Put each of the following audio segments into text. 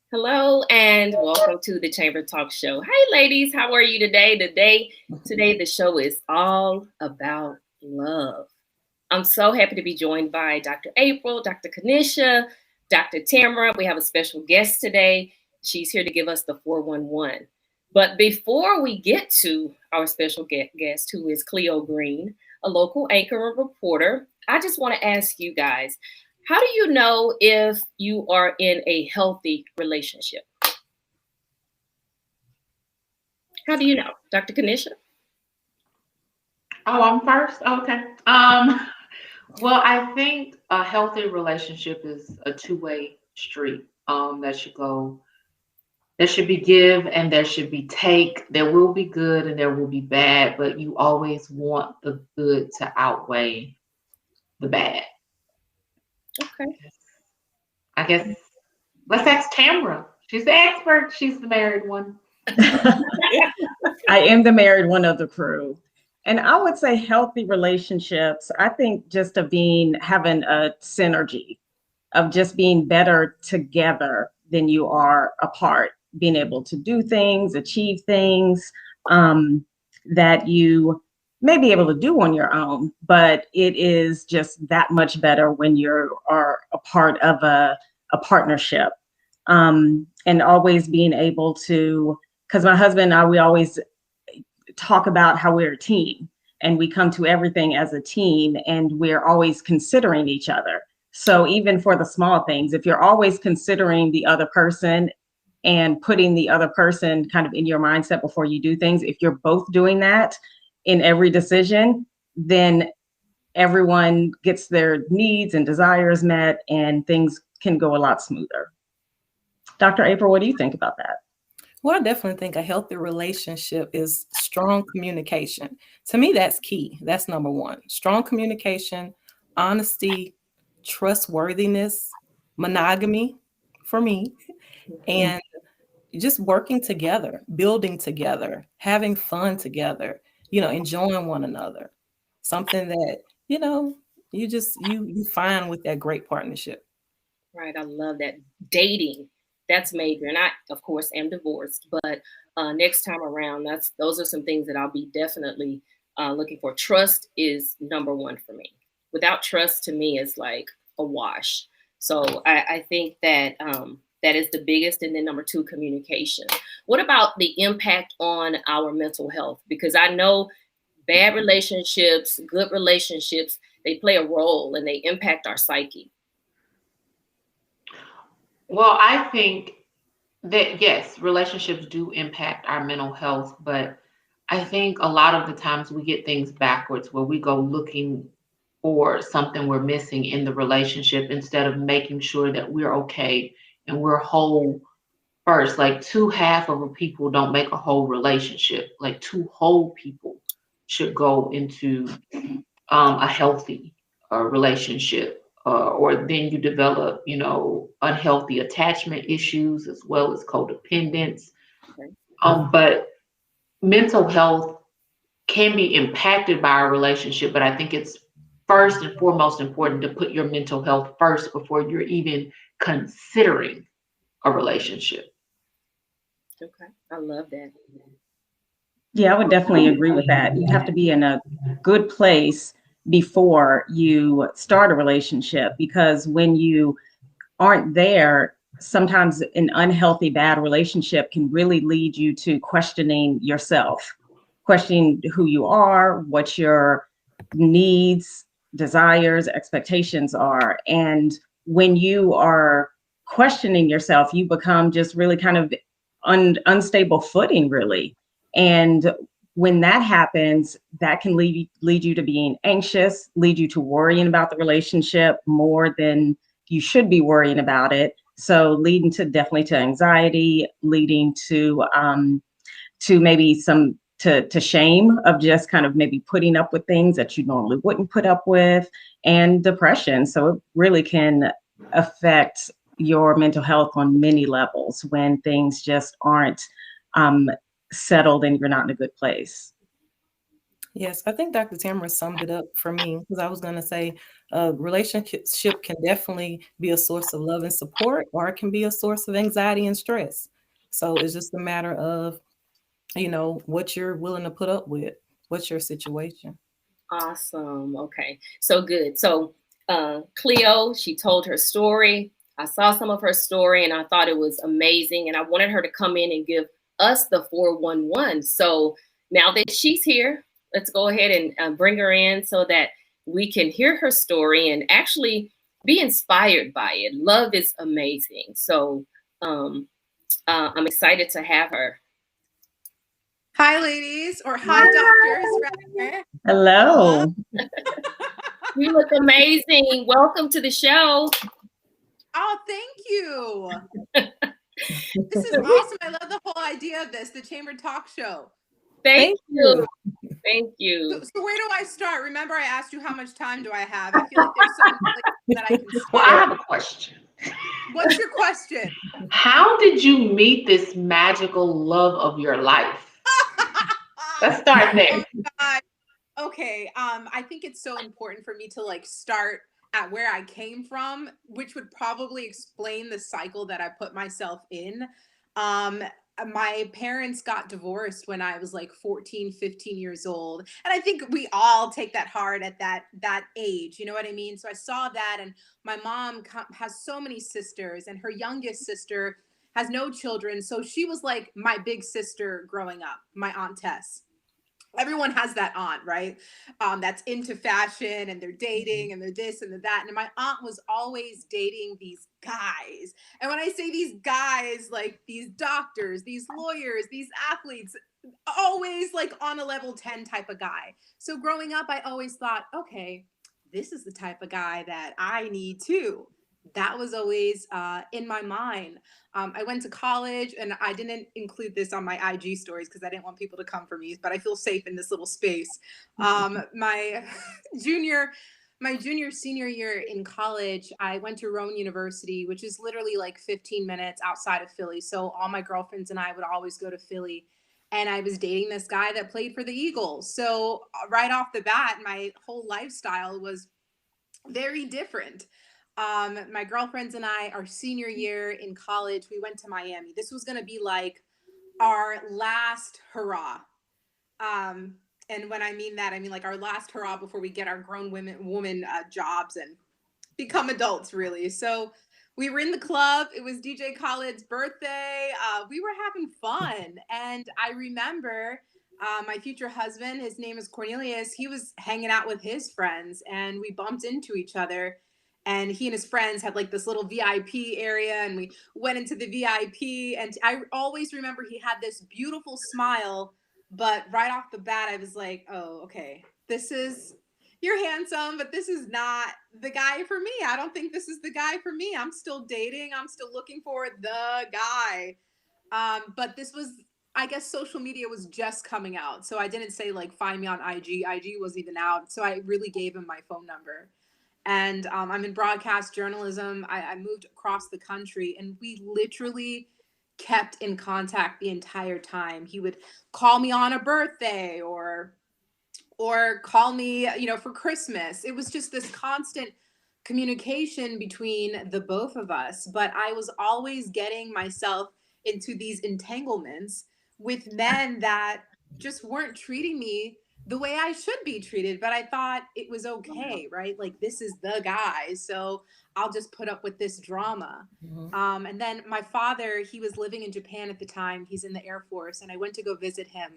Hello and welcome to the Chamber Talk Show. Hey ladies, how are you today? Today the show is all about love. I'm so happy to be joined by Dr. April, Dr. Kanisha, Dr. Tamara. We have a special guest today. She's here to give us the 411. But before we get to our special guest, who is Cleo Greene, a local anchor and reporter, I just want to ask you guys, how do you know if you are in a healthy relationship? How do you know, Dr. Kanisha? Oh, I'm first? Okay. Well, I think a healthy relationship is a two-way street. There should be give and there should be take. There will be good and there will be bad, but you always want the good to outweigh the bad. Okay. I guess let's ask Tamara. She's the expert. She's the married one. I am the married one of the crew. And I would say healthy relationships, I think just of having a synergy of just being better together than you are apart, being able to do things, achieve things that you may be able to do on your own, but it is just that much better when you are a part of a partnership. And always being able to, because my husband and I, we always talk about how we're a team and we come to everything as a team and we're always considering each other. So even for the small things, if you're always considering the other person and putting the other person kind of in your mindset before you do things, if you're both doing that in every decision, then everyone gets their needs and desires met and things can go a lot smoother. Dr. April, what do you think about that? Well, I definitely think a healthy relationship is strong communication. To me, that's key. That's number one. Strong communication, honesty, trustworthiness, monogamy for me, and just working together, building together, having fun together, enjoying one another. Something that, you find with that great partnership. Right. I love that. Dating, that's major. And I, of course, am divorced, but next time around, those are some things that I'll be definitely looking for. Trust is number one for me. Without trust, to me, is like a wash. So I think that that is the biggest. And then number two, communication. What about the impact on our mental health? Because I know bad relationships, good relationships, they play a role and they impact our psyche. Well, I think that yes, relationships do impact our mental health, but I think a lot of the times we get things backwards where we go looking for something we're missing in the relationship instead of making sure that we're okay and we're whole first. Like two half of a people don't make a whole relationship. Like two whole people should go into a healthy relationship. Or then you develop, unhealthy attachment issues as well as codependence. Okay. But mental health can be impacted by a relationship, but I think it's first and foremost important to put your mental health first before you're even considering a relationship. Okay. I love that. Yeah, I would definitely agree with that. You have to be in a good place before you start a relationship because when you aren't there, sometimes an unhealthy, bad relationship can really lead you to questioning yourself, questioning who you are, what your needs, desires, expectations are. And when you are questioning yourself, you become just really kind of unstable footing, really. And when that happens, that can lead you to being anxious, lead you to worrying about the relationship more than you should be worrying about it. So leading to definitely to anxiety, leading to maybe some to shame of just kind of maybe putting up with things that you normally wouldn't put up with, and depression. So it really can affect your mental health on many levels when things just aren't settled and you're not in a good place. Yes, I think Dr. Tamara summed it up for me because I was going to say relationship can definitely be a source of love and support, or it can be a source of anxiety and stress. So it's just a matter of, what you're willing to put up with. What's your situation? Awesome. Okay. So good. So Cleo, she told her story. I saw some of her story and I thought it was amazing. And I wanted her to come in and give us the 411. So now that she's here, let's go ahead and bring her in so that we can hear her story and actually be inspired by it. Love is amazing. So I'm excited to have her. Hi, ladies, or hi, doctors, rather. Hello. You look amazing. Welcome to the show. Oh, thank you. This is awesome. I love the whole idea of this, the Chamber Talk Show. Thank you. Thank you. So where do I start? Remember, I asked you how much time do I have. I feel like there's so many places that I can start. Well, I have a question. What's your question? How did you meet this magical love of your life? Let's start there. Oh, God. Okay. I think it's so important for me to start at where I came from, which would probably explain the cycle that I put myself in. My parents got divorced when I was like 14, 15 years old. And I think we all take that hard at that age. You know what I mean? So I saw that, and my mom has so many sisters, and her youngest sister has no children. So she was like my big sister growing up, my Aunt Tess. Everyone has that aunt, right? That's into fashion, and they're dating, and they're this and they're that. And my aunt was always dating these guys. And when I say these guys, like these doctors, these lawyers, these athletes, always like on a level 10 type of guy. So growing up, I always thought, okay, this is the type of guy that I need too. That was always in my mind. I went to college, and I didn't include this on my IG stories because I didn't want people to come for me, but I feel safe in this little space. My junior, senior year in college, I went to Rowan University, which is literally like 15 minutes outside of Philly. So all my girlfriends and I would always go to Philly. And I was dating this guy that played for the Eagles. So right off the bat, my whole lifestyle was very different. My girlfriends and I, our senior year in college, we went to Miami. This was going to be like our last hurrah. And when I mean that, I mean like our last hurrah before we get our grown woman jobs and become adults, really. So we were in the club. It was DJ Khaled's birthday. We were having fun. And I remember my future husband, his name is Cornelius, he was hanging out with his friends, and we bumped into each other. And he and his friends had like this little VIP area, and we went into the VIP. And I always remember he had this beautiful smile. But right off the bat, I was like, oh, okay, you're handsome, but this is not the guy for me. I don't think this is the guy for me. I'm still dating. I'm still looking for the guy. But this was, I guess social media was just coming out. So I didn't say like, find me on IG. IG wasn't even out. So I really gave him my phone number. And I'm in broadcast journalism. I moved across the country, and we literally kept in contact the entire time. He would call me on a birthday, or call me, for Christmas. It was just this constant communication between the both of us. But I was always getting myself into these entanglements with men that just weren't treating me the way I should be treated. But I thought it was okay, right? Like, this is the guy. So I'll just put up with this drama. And then my father, he was living in Japan at the time. He's in the Air Force. And I went to go visit him.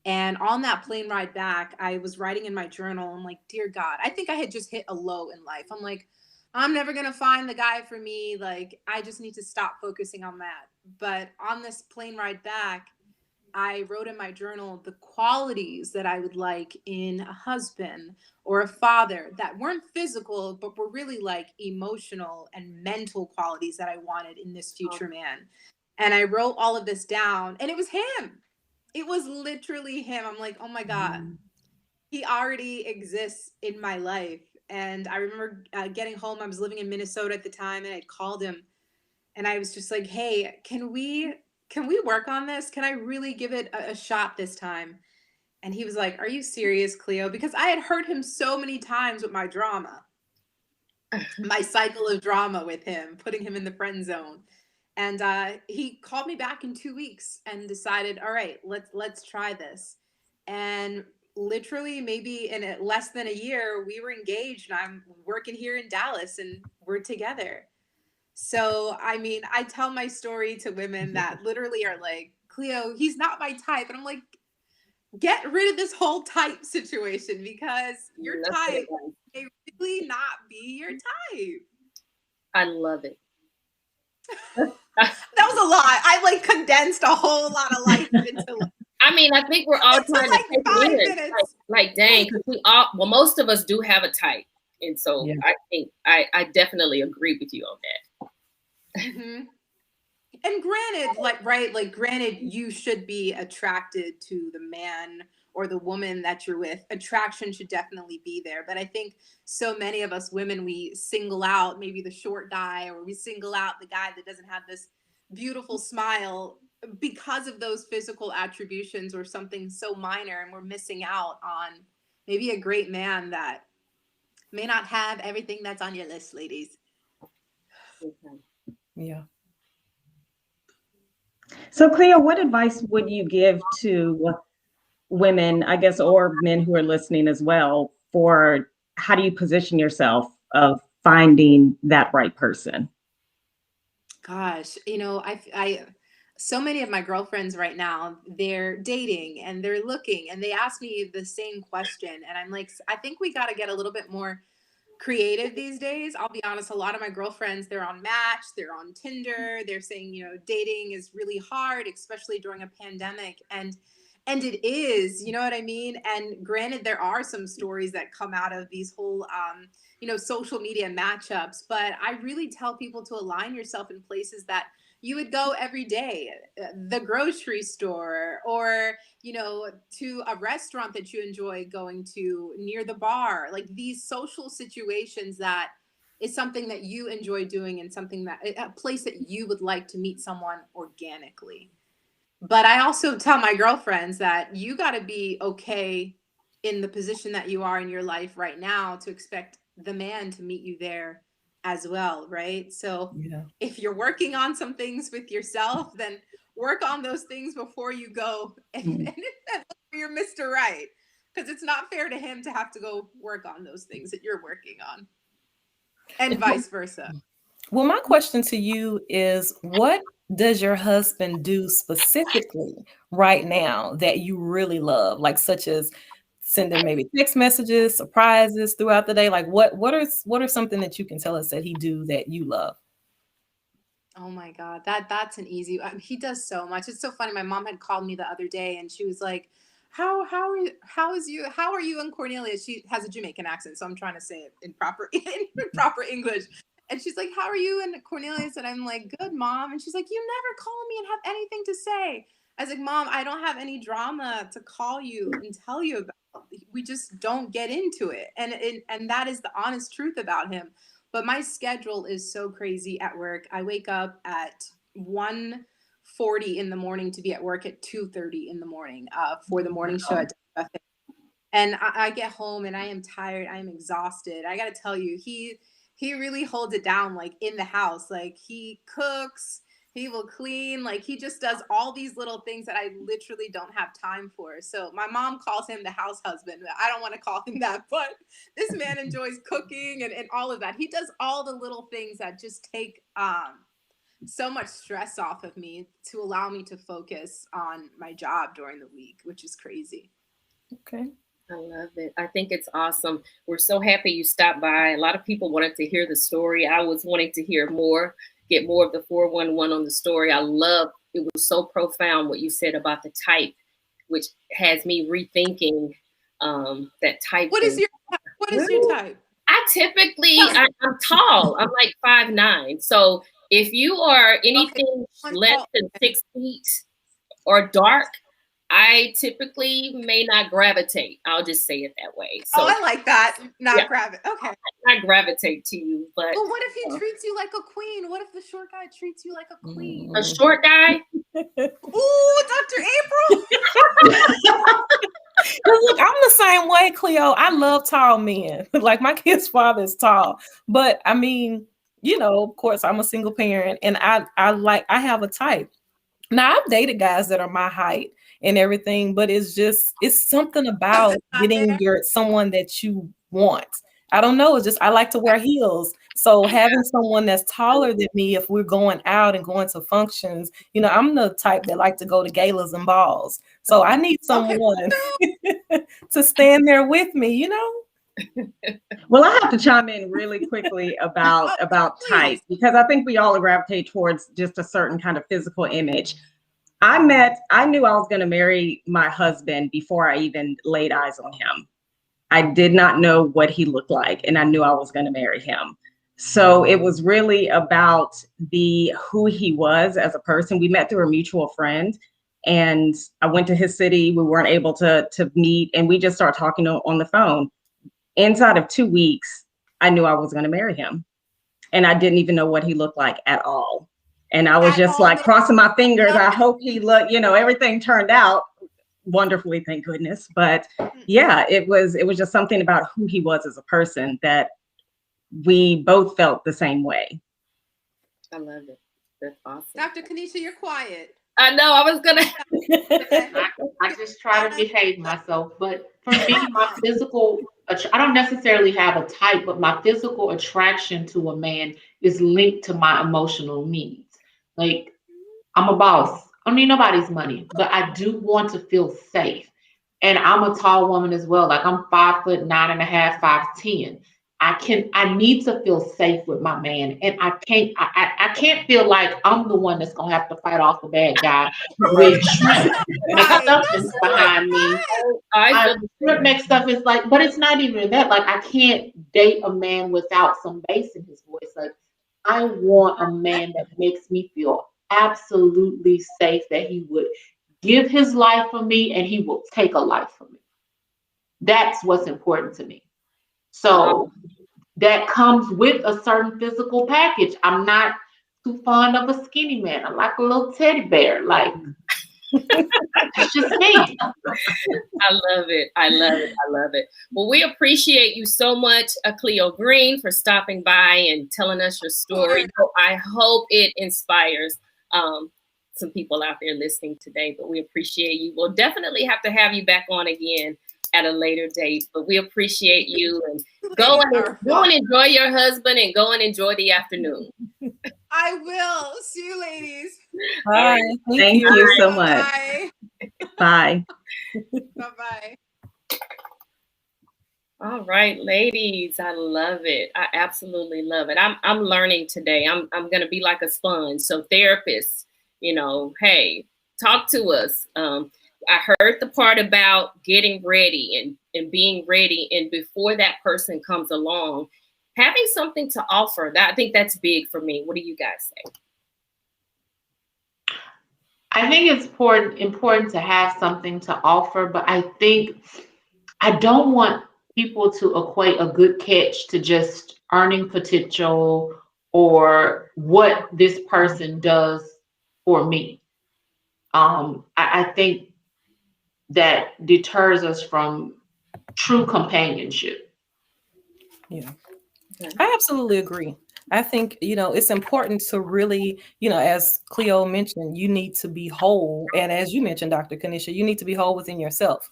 And on that plane ride back, I was writing in my journal. I'm like, dear God, I think I had just hit a low in life. I'm like, I'm never going to find the guy for me. Like, I just need to stop focusing on that. But on this plane ride back, I wrote in my journal the qualities that I would like in a husband or a father that weren't physical, but were really like emotional and mental qualities that I wanted in this future man. And I wrote all of this down, and it was him. It was literally him. I'm like, oh my God, he already exists in my life. And I remember getting home. I was living in Minnesota at the time, and I called him, and I was just like, hey, can we work on this? Can I really give it a shot this time? And he was like, "Are you serious, Cleo?" Because I had heard him so many times with my drama, my cycle of drama with him, putting him in the friend zone. And he called me back in 2 weeks and decided, all right, let's try this. And literally, maybe in less than a year, we were engaged, and I'm working here in Dallas, and we're together. So, I mean, I tell my story to women that literally are like, "Cleo, he's not my type," and I'm like, get rid of this whole type situation, because your That's type it. may really not be your type. I love it. That was a lot. I like condensed a whole lot of life into I mean, I think we're all trying to like take 5 it in. minutes. Like dang, because well, most of us do have a type. And so Yeah. I think I definitely agree with you on that. Mm-hmm. And granted, granted, you should be attracted to the man or the woman that you're with. Attraction should definitely be there. But I think so many of us women, we single out maybe the short guy, or we single out the guy that doesn't have this beautiful smile because of those physical attributions or something so minor. And we're missing out on maybe a great man that may not have everything that's on your list, ladies. Yeah. So, Cleo, what advice would you give to women, I guess, or men who are listening as well, for how do you position yourself of finding that right person? Gosh, I so many of my girlfriends right now, they're dating and they're looking, and they ask me the same question, and I'm like, I think we got to get a little bit more creative these days. I'll be honest, a lot of my girlfriends, they're on Match, they're on Tinder, they're saying, dating is really hard, especially during a pandemic. And it is, you know what I mean? And granted, there are some stories that come out of these whole social media matchups, but I really tell people to align yourself in places that you would go every day, the grocery store, or to a restaurant that you enjoy going to, near the bar, like these social situations that is something that you enjoy doing, and something that a place that you would like to meet someone organically. But I also tell my girlfriends that you got to be okay in the position that you are in your life right now to expect the man to meet you there as well, right? So Yeah. if you're working on some things with yourself, then work on those things before you go and look for your Mr. Right, because it's not fair to him to have to go work on those things that you're working on, and vice versa. Well, my question to you is, what does your husband do specifically right now that you really love? Like, such as sending maybe text messages, surprises throughout the day. Like, what are something that you can tell us that he do that you love? Oh my God, that's an easy. He does so much. It's so funny. My mom had called me the other day, and she was like, "How are you? How are you and Cornelia?" She has a Jamaican accent, so I'm trying to say it in proper in proper English. And she's like, "How are you and Cornelius?" And I'm like, "Good, Mom." And she's like, "You never call me and have anything to say." I was like, "Mom, I don't have any drama to call you and tell you about. We just don't get into it." And that is the honest truth about him. But my schedule is so crazy at work. I wake up at 1:40 in the morning to be at work at 2:30 in the morning for the morning show at WFA. And I get home and I am tired. I am exhausted. I got to tell you, he really holds it down, like in the house. Like he cooks, he will clean, like he just does all these little things that I literally don't have time for. So my mom calls him the house husband. I don't want to call him that, but this man enjoys cooking and all of that. He does all the little things that just take so much stress off of me to allow me to focus on my job during the week, which is crazy. Okay. I love it. I think it's awesome. We're so happy you stopped by. A lot of people wanted to hear the story. I was wanting to hear more, get more of the 411 on the story. I love it. Was so profound what you said about the type, which has me rethinking that type. What is your type? I typically, I'm tall. I'm like 5'9". So if you are anything less than 6 feet or dark, I typically may not gravitate. I'll just say it that way. Oh, So I like that. Not yeah. grab it. Okay. I gravitate to you, but Well, what if he treats you like a queen? What if the short guy treats you like a queen? a short guy. Ooh, Dr. April. Look, I'm the same way, Cleo. I love tall men. Like my kid's father is tall, but I mean, of course, I'm a single parent, and I have a type. Now I've dated guys that are my height and everything, but it's something about getting someone that you want. I don't know. It's just I like to wear heels. So having someone that's taller than me, if we're going out and going to functions, I'm the type that like to go to galas and balls. So I need someone to stand there with me, Well, I have to chime in really quickly about type, because I think we all gravitate towards just a certain kind of physical image. I knew I was going to marry my husband before I even laid eyes on him. I did not know what he looked like, and I knew I was going to marry him. So it was really about who he was as a person. We met through a mutual friend, and I went to his city. We weren't able to meet, and we just started talking on the phone. Inside of 2 weeks, I knew I was going to marry him, and I didn't even know what he looked like at all. And I was just like crossing my fingers. I hope he looked, everything turned out wonderfully, thank goodness. But yeah, it was just something about who he was as a person that we both felt the same way. I love it. That's awesome. Dr. Kanisha, you're quiet. I know. I was gonna. I just try to behave myself, but for me, my physical, I don't necessarily have a type, but my physical attraction to a man is linked to my emotional needs. Like, I'm a boss. I don't need nobody's money, but I do want to feel safe. And I'm a tall woman as well. Like, I'm 5'9.5", 5'10". I need to feel safe with my man, and I can't feel like I'm the one that's gonna have to fight off the bad guy with shrimp McStuffins behind me. Shrimp McStuffins, like, but it's not even that. Like, I can't date a man without some bass in his voice. Like, I want a man that makes me feel absolutely safe, that he would give his life for me and he will take a life for me. That's what's important to me. So that comes with a certain physical package. I'm not too fond of a skinny man. I like a little teddy bear. Like, it's just me. I love it. I love it. I love it. Well, we appreciate you so much, Cleo Greene, for stopping by and telling us your story. I hope it inspires some people out there listening today, but we appreciate you. We'll definitely have to have you back on again at a later date, but we appreciate you, and go and enjoy your husband, and go and enjoy the afternoon. I will. See you, ladies. Bye. Thank you so much. Bye. Bye. Bye-bye. All right, ladies, I love it. I absolutely love it. I'm learning today. I'm going to be like a sponge. So therapists, hey, talk to us. I heard the part about getting ready and being ready. And before that person comes along, having something to offer, I think that's big for me. What do you guys say? I think it's important to have something to offer, but I think I don't want people to equate a good catch to just earning potential or what this person does for me. I think that deters us from true companionship. Yeah, I absolutely agree. I think, it's important to really, as Cleo mentioned, you need to be whole. And as you mentioned, Dr. Kanisha, you need to be whole within yourself,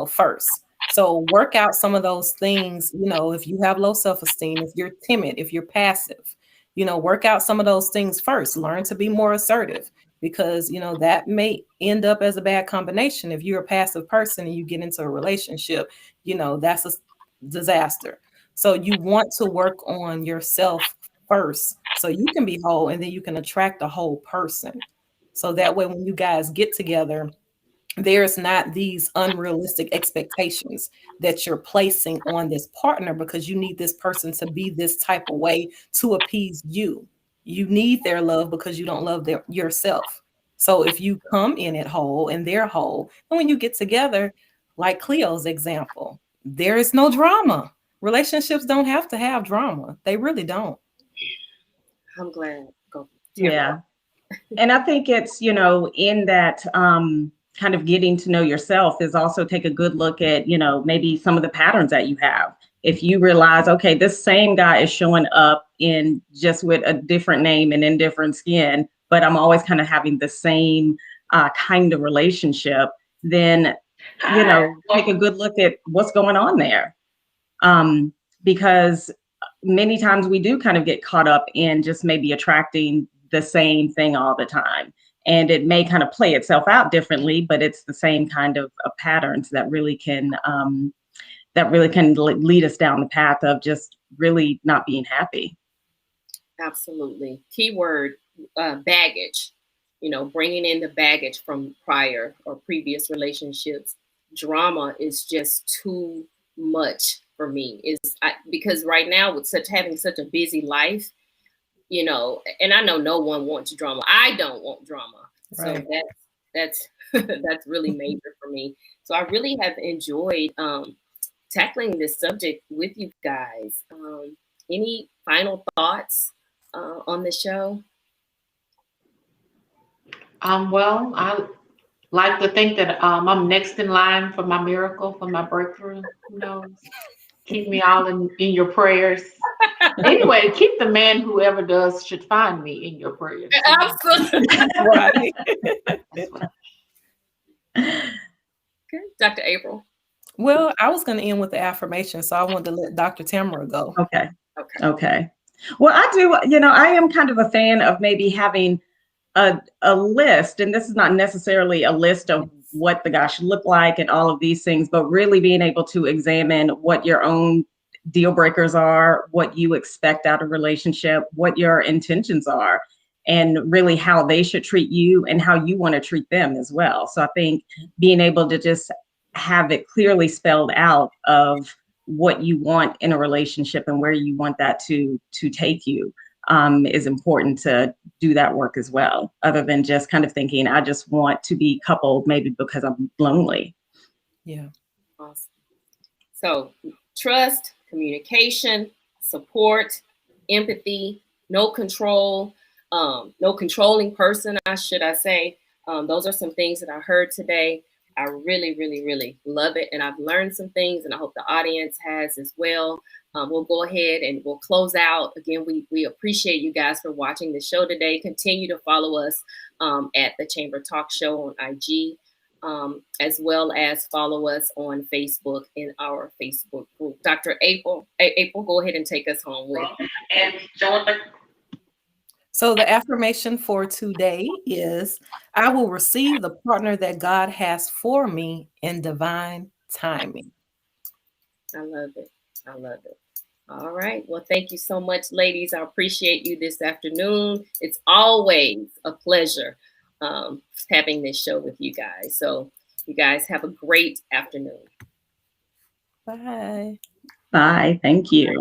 first. So work out some of those things, if you have low self-esteem, if you're timid, if you're passive, work out some of those things first. Learn to be more assertive, because, that may end up as a bad combination. If you're a passive person and you get into a relationship, that's a disaster. So you want to work on yourself first so you can be whole, and then you can attract a whole person. So that way, when you guys get together, there's not these unrealistic expectations that you're placing on this partner, because you need this person to be this type of way to appease you. You need their love because you don't love yourself. So if you come in it whole and they're whole, and when you get together, like Cleo's example, there is no drama. Relationships don't have to have drama. They really don't. I'm glad. Go. Yeah. And I think it's, in that kind of getting to know yourself is also take a good look at, maybe some of the patterns that you have. If you realize, okay, this same guy is showing up in just with a different name and in different skin, but I'm always kind of having the same kind of relationship, then, take a good look at what's going on there. Because many times we do kind of get caught up in just maybe attracting the same thing all the time. And it may kind of play itself out differently, but it's the same kind of patterns that really can lead us down the path of just really not being happy. Absolutely. Keyword, baggage. Bringing in the baggage from prior or previous relationships. Drama is just too much for me. Because right now with having such a busy life, and I know no one wants drama. I don't want drama. Right. So that's that's really major for me. So I really have enjoyed tackling this subject with you guys. Any final thoughts on the show? Well, I like to think that I'm next in line for my miracle, for my breakthrough. Who knows? Keep me all in your prayers. Anyway, keep the man, whoever does should find me in your prayers. Absolutely. Right. Okay. Dr. April. Well, I was going to end with the affirmation, so I wanted to let Dr. Tamara go. Okay. Well, I do, I am kind of a fan of maybe having a list, and this is not necessarily a list of what the guy should look like and all of these things, but really being able to examine what your own deal breakers are, what you expect out of a relationship, what your intentions are, and really how they should treat you and how you want to treat them as well. So I think being able to just have it clearly spelled out of what you want in a relationship and where you want that to take you is important to do that work as well, other than just kind of thinking, I just want to be coupled maybe because I'm lonely. Yeah. Awesome. So trust, communication, support, empathy, no control, no controlling person, should I say. Those are some things that I heard today. I really, really, really love it. And I've learned some things, and I hope the audience has as well. We'll go ahead and we'll close out. Again, we appreciate you guys for watching the show today. Continue to follow us at the Chamber Talk Show on IG, as well as follow us on Facebook in our Facebook group. Dr. April, go ahead and take us home with. And Jonathan. So the affirmation for today is, I will receive the partner that God has for me in divine timing. I love it. I love it. All right. Well, thank you so much, ladies. I appreciate you this afternoon. It's always a pleasure having this show with you guys. So you guys have a great afternoon. Bye. Bye. Thank you.